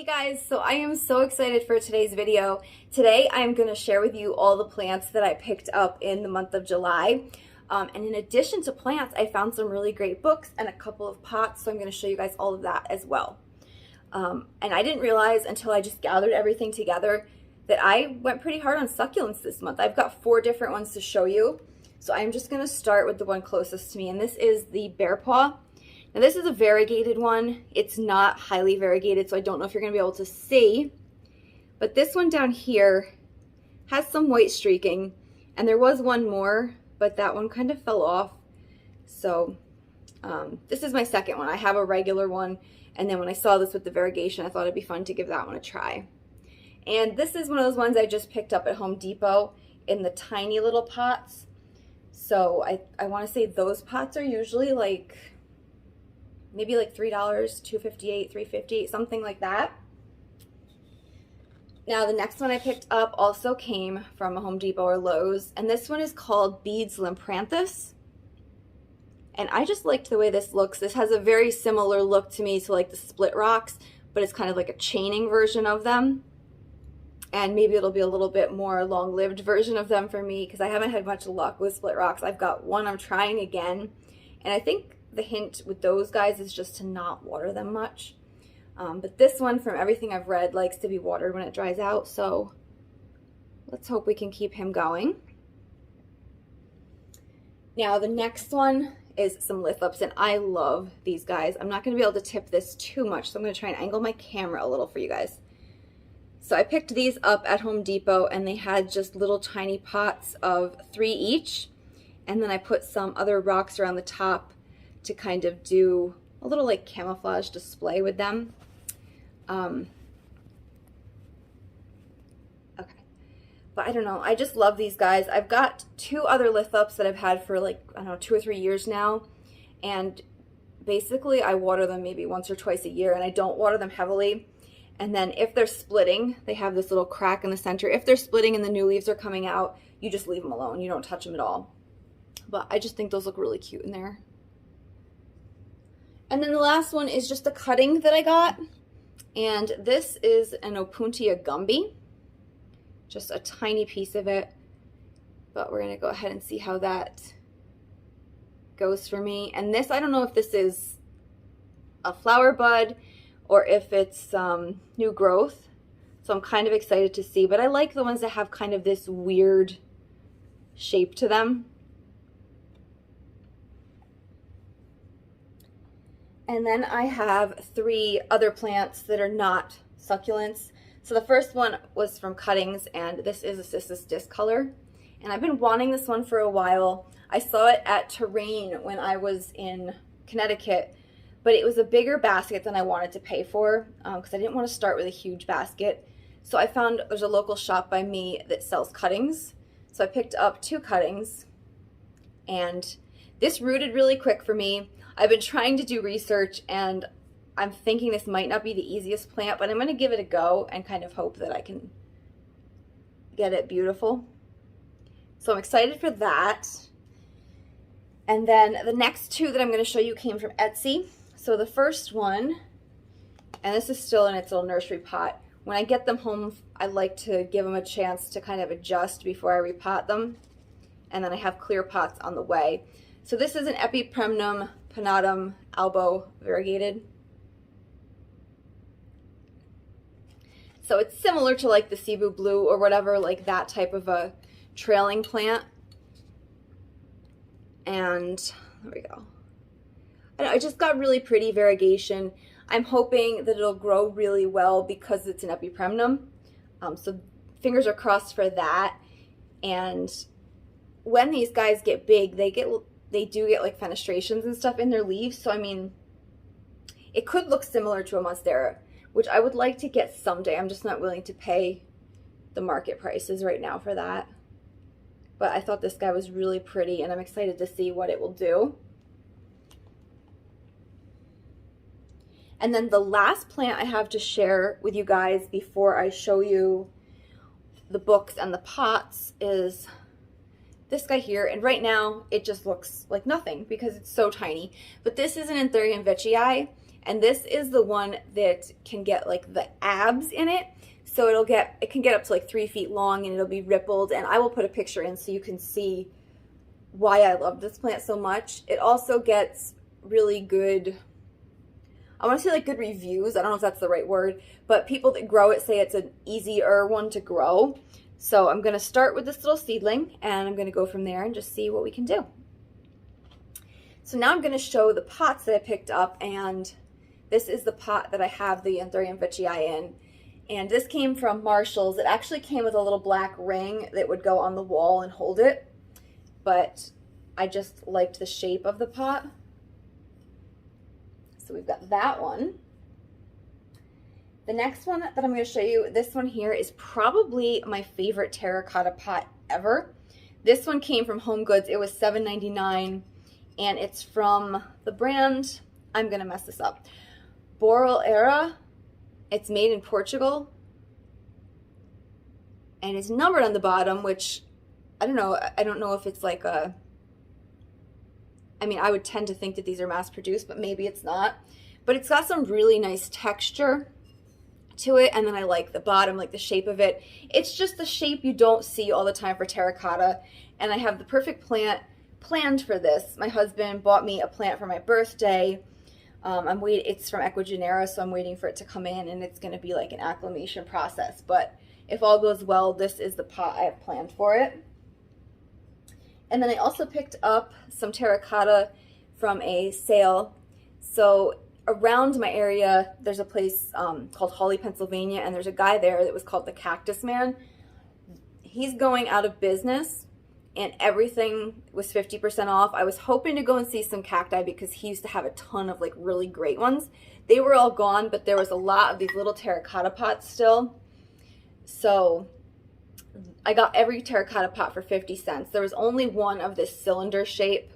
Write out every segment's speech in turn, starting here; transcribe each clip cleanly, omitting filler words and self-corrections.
Guys, so I am so excited for today's video. Today I'm going to share with you all the plants that I picked up in the month of July. And in addition to plants, I found some really great books and a couple of pots, so I'm going to show you guys all of that as well. And I didn't realize until I just gathered everything together that I went pretty hard on succulents this month. I've got 4 different ones to show you. So I'm just going to start with the one closest to me, and this is the bear paw. Now this is a variegated one. It's not highly variegated, so I don't know if you're going to be able to see. But this one down here has some white streaking, and there was one more, but that one kind of fell off. So this is my second one. I have a regular one, and then when I saw this with the variegation, I thought it'd be fun to give that one a try. And this is one of those ones I just picked up at Home Depot in the tiny little pots. So I want to say those pots are usually like maybe like $3, $2.58, $3.50, something like that. Now the next one I picked up also came from a Home Depot or Lowe's, and this one is called Beads Lympranthus. And I just liked the way this looks. This has a very similar look to me to like the split rocks, but it's kind of like a chaining version of them. And maybe it'll be a little bit more long-lived version of them for me because I haven't had much luck with split rocks. I've got one I'm trying again, and I think the hint with those guys is just to not water them much. But this one, from everything I've read, likes to be watered when it dries out, so let's hope we can keep him going. Now the next one is some lithops, and I love these guys. I'm not going to be able to tip this too much, so I'm going to try and angle my camera a little for you guys. So I picked these up at Home Depot, and they had just little tiny pots of 3 each, and then I put some other rocks around the top to kind of do a little like camouflage display with them. Okay, but I don't know, I just love these guys. I've got 2 other lithops that I've had for like, I don't know, 2 or 3 years now, and basically I water them maybe once or twice a year, and I don't water them heavily. And then if they're splitting, they have this little crack in the center. If they're splitting and the new leaves are coming out, you just leave them alone. You don't touch them at all. But I just think those look really cute in there. And then the last one is just a cutting that I got. And this is an Opuntia gumby. Just a tiny piece of it. But we're going to go ahead and see how that goes for me. And this, I don't know if this is a flower bud or if it's new growth. So I'm kind of excited to see. But I like the ones that have kind of this weird shape to them. And then I have 3 other plants that are not succulents. So the first one was from Cuttings, and this is a Cissus Discolor. And I've been wanting this one for a while. I saw it at Terrain when I was in Connecticut, but it was a bigger basket than I wanted to pay for because I didn't want to start with a huge basket. So I found there's a local shop by me that sells cuttings. So I picked up 2 cuttings, and this rooted really quick for me. I've been trying to do research, and I'm thinking this might not be the easiest plant, but I'm going to give it a go and kind of hope that I can get it beautiful. So I'm excited for that. And then the next 2 that I'm going to show you came from Etsy. So the first one, and this is still in its little nursery pot. When I get them home, I like to give them a chance to kind of adjust before I repot them. And then I have clear pots on the way. So this is an Epipremnum pinnatum albo variegated. So it's similar to like the Cebu Blue or whatever, like that type of a trailing plant. And there we go. I just got really pretty variegation. I'm hoping that it'll grow really well because it's an Epipremnum. So fingers are crossed for that. And when these guys get big, they do get like fenestrations and stuff in their leaves. So I mean, it could look similar to a Monstera, which I would like to get someday. I'm just not willing to pay the market prices right now for that. But I thought this guy was really pretty, and I'm excited to see what it will do. And then the last plant I have to share with you guys before I show you the books and the pots is this guy here. And right now it just looks like nothing because it's so tiny. But this is an Anthurium veitchii, And this is the one that can get like the abs in it. So it can get up to like 3 feet long, and it'll be rippled. And I will put a picture in so you can see why I love this plant so much. It also gets really good, I want to say like good reviews. I don't know if that's the right word, but people that grow it say it's an easier one to grow. So I'm going to start with this little seedling, and I'm going to go from there and just see what we can do. So now I'm going to show the pots that I picked up, and this is the pot that I have the Anthurium veitchii in. And this came from Marshall's. It actually came with a little black ring that would go on the wall and hold it, but I just liked the shape of the pot. So we've got that one. The next one that I'm going to show you, this one here is probably my favorite terracotta pot ever. This one came from Home Goods. It was $7.99, and it's from the brand, I'm going to mess this up, Borrelera. It's made in Portugal, and it's numbered on the bottom, which I don't know. I don't know if it's like a, I mean, I would tend to think that these are mass produced, but maybe it's not. But it's got some really nice texture to it, and then I like the bottom, like the shape of it. It's just the shape you don't see all the time for terracotta, and I have the perfect plant planned for this. My husband bought me a plant for my birthday. It's from Ecuagenera, so I'm waiting for it to come in, and it's going to be like an acclimation process. But if all goes well, this is the pot I have planned for it. And then I also picked up some terracotta from a sale. So around my area, there's a place called Hawley, Pennsylvania, and there's a guy there that was called the Cactus Man. He's going out of business, and everything was 50% off. I was hoping to go and see some cacti because he used to have a ton of like really great ones. They were all gone, but there was a lot of these little terracotta pots still. So I got every terracotta pot for 50 cents. There was only one of this cylinder shape,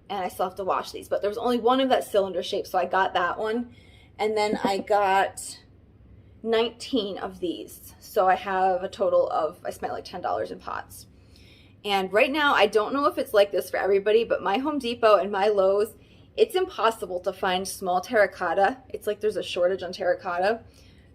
and I still have to wash these, but there was only one of that cylinder shape, so I got that one. And then I got 19 of these. So I have a total of, I spent like $10 in pots. And right now, I don't know if it's like this for everybody, but my Home Depot and my Lowe's, it's impossible to find small terracotta. It's like there's a shortage on terracotta.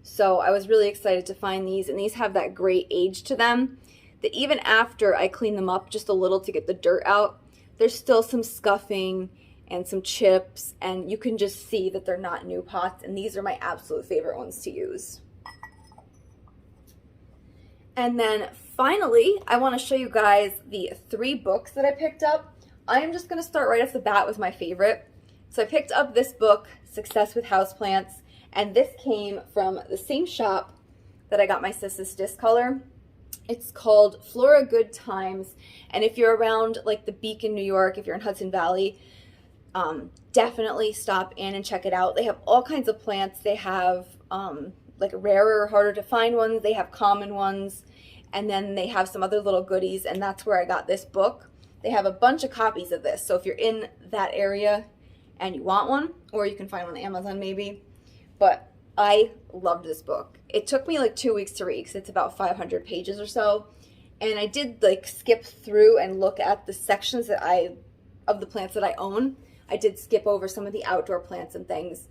So I was really excited to find these, and these have that great age to them that even after I clean them up just a little to get the dirt out, there's still some scuffing and some chips, and you can just see that they're not new pots, and these are my absolute favorite ones to use. And then finally, I want to show you guys the 3 books that I picked up. I am just going to start right off the bat with my favorite. So I picked up this book, Success with Houseplants, and this came from the same shop that I got my Sis's disc color. It's called Flora Good Times, and if you're around like the Beacon, New York, if you're in Hudson Valley, definitely stop in and check it out. They have all kinds of plants. They have like rarer, harder to find ones. They have common ones, and then they have some other little goodies, and that's where I got this book. They have a bunch of copies of this, so if you're in that area and you want one, or you can find one on Amazon maybe, but I loved this book. It took me like 2 weeks to read because it's about 500 pages or so, and I did like skip through and look at the sections that of the plants that I own. I did skip over some of the outdoor plants and things,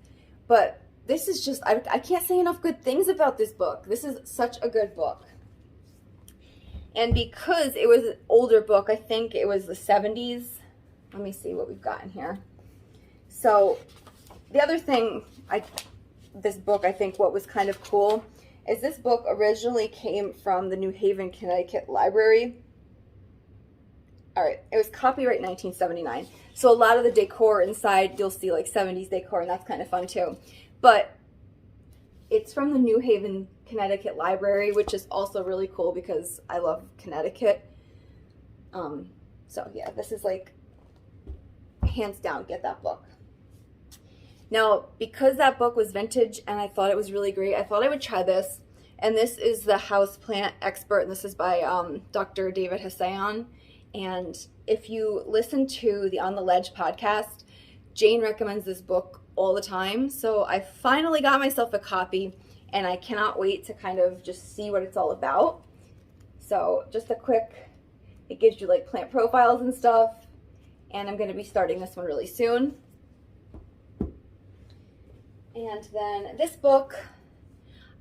but this is just, I can't say enough good things about this book. This is such a good book. And because it was an older book, I think it was the 70s. Let me see what we've got in here. So the other thing, this book, I think what was kind of cool is this book originally came from the New Haven, Connecticut library. All right, it was copyright 1979. So a lot of the decor inside, you'll see like 70s decor, and that's kind of fun too. But it's from the New Haven, Connecticut library, which is also really cool because I love Connecticut. So yeah, this is like hands down, get that book. Now, because that book was vintage and I thought it was really great, I thought I would try this. And this is the Houseplant Expert, and this is by Dr. David Hassayan. And if you listen to the On the Ledge podcast, Jane recommends this book all the time. So I finally got myself a copy, and I cannot wait to kind of just see what it's all about. So just a quick, it gives you like plant profiles and stuff, and I'm going to be starting this one really soon. And then this book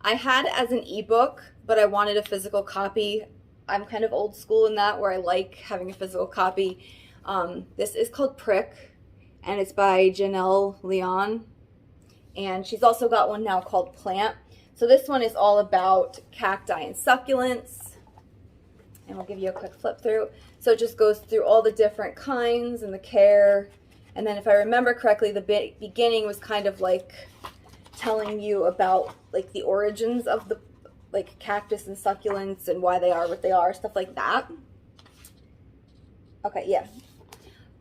I had as an ebook, but I wanted a physical copy. I'm kind of old school in that, where I like having a physical copy. This is called Prick, and it's by Janelle Leon. And she's also got one now called Plant. So this one is all about cacti and succulents. And we'll give you a quick flip through. So it just goes through all the different kinds and the care. And then if I remember correctly, the beginning was kind of like telling you about like the origins of the like cactus and succulents and why they are what they are, stuff like that. Okay, yeah.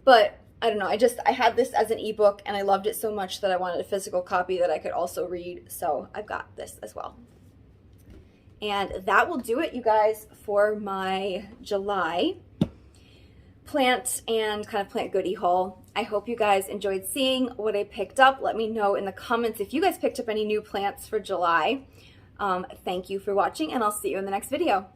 But I don't know, I had this as an ebook and I loved it so much that I wanted a physical copy that I could also read. So I've got this as well. And that will do it, you guys, for my July plant and kind of plant goodie haul. I hope you guys enjoyed seeing what I picked up. Let me know in the comments if you guys picked up any new plants for July. Thank you for watching, and I'll see you in the next video.